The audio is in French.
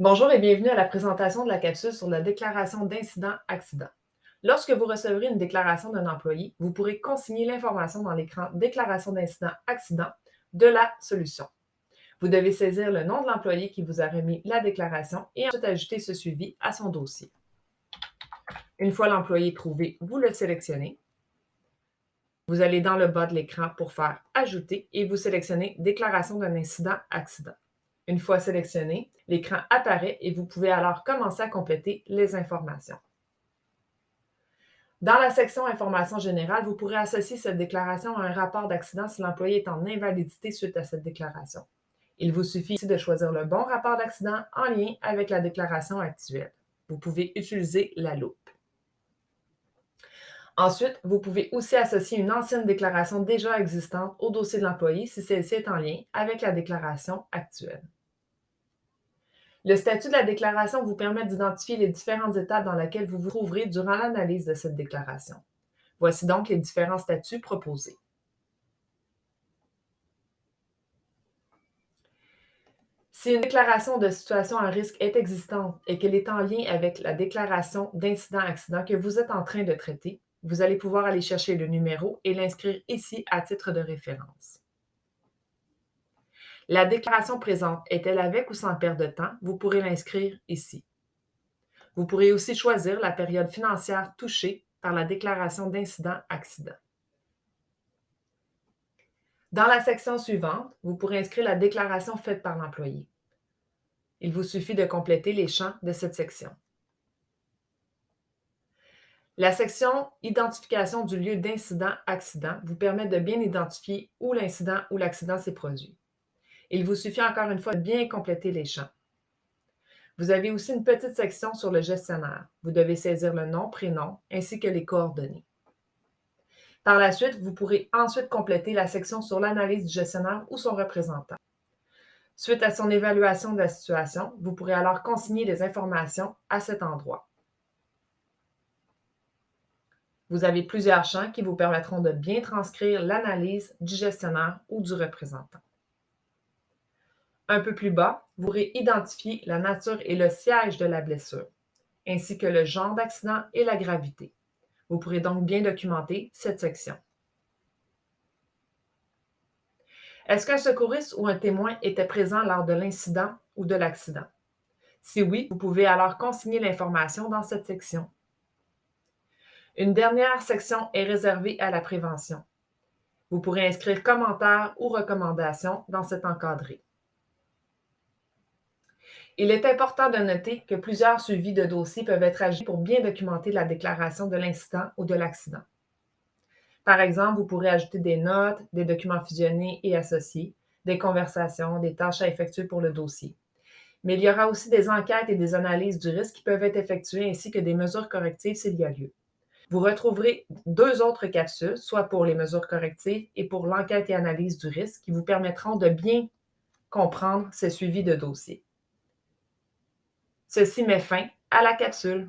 Bonjour et bienvenue à la présentation de la capsule sur la déclaration d'incident-accident. Lorsque vous recevrez une déclaration d'un employé, vous pourrez consigner l'information dans l'écran Déclaration d'incident-accident de la solution. Vous devez saisir le nom de l'employé qui vous a remis la déclaration et ensuite ajouter ce suivi à son dossier. Une fois l'employé trouvé, vous le sélectionnez. Vous allez dans le bas de l'écran pour faire Ajouter et vous sélectionnez Déclaration d'un incident-accident. Une fois sélectionné, l'écran apparaît et vous pouvez alors commencer à compléter les informations. Dans la section Informations générales, vous pourrez associer cette déclaration à un rapport d'accident si l'employé est en invalidité suite à cette déclaration. Il vous suffit ici de choisir le bon rapport d'accident en lien avec la déclaration actuelle. Vous pouvez utiliser la loupe. Ensuite, vous pouvez aussi associer une ancienne déclaration déjà existante au dossier de l'employé si celle-ci est en lien avec la déclaration actuelle. Le statut de la déclaration vous permet d'identifier les différentes étapes dans lesquelles vous vous trouverez durant l'analyse de cette déclaration. Voici donc les différents statuts proposés. Si une déclaration de situation à risque est existante et qu'elle est en lien avec la déclaration d'incident-accident que vous êtes en train de traiter, vous allez pouvoir aller chercher le numéro et l'inscrire ici à titre de référence. La déclaration présente est-elle avec ou sans perte de temps? Vous pourrez l'inscrire ici. Vous pourrez aussi choisir la période financière touchée par la déclaration d'incident-accident. Dans la section suivante, vous pourrez inscrire la déclaration faite par l'employé. Il vous suffit de compléter les champs de cette section. La section Identification du lieu d'incident-accident vous permet de bien identifier où l'incident ou l'accident s'est produit. Il vous suffit encore une fois de bien compléter les champs. Vous avez aussi une petite section sur le gestionnaire. Vous devez saisir le nom, prénom ainsi que les coordonnées. Par la suite, vous pourrez ensuite compléter la section sur l'analyse du gestionnaire ou son représentant. Suite à son évaluation de la situation, vous pourrez alors consigner les informations à cet endroit. Vous avez plusieurs champs qui vous permettront de bien transcrire l'analyse du gestionnaire ou du représentant. Un peu plus bas, vous pourrez identifier la nature et le siège de la blessure, ainsi que le genre d'accident et la gravité. Vous pourrez donc bien documenter cette section. Est-ce qu'un secouriste ou un témoin était présent lors de l'incident ou de l'accident? Si oui, vous pouvez alors consigner l'information dans cette section. Une dernière section est réservée à la prévention. Vous pourrez inscrire commentaires ou recommandations dans cet encadré. Il est important de noter que plusieurs suivis de dossiers peuvent être ajoutés pour bien documenter la déclaration de l'incident ou de l'accident. Par exemple, vous pourrez ajouter des notes, des documents fusionnés et associés, des conversations, des tâches à effectuer pour le dossier. Mais il y aura aussi des enquêtes et des analyses du risque qui peuvent être effectuées ainsi que des mesures correctives s'il y a lieu. Vous retrouverez 2 autres capsules, soit pour les mesures correctives et pour l'enquête et analyse du risque, qui vous permettront de bien comprendre ce suivi de dossier. Ceci met fin à la capsule.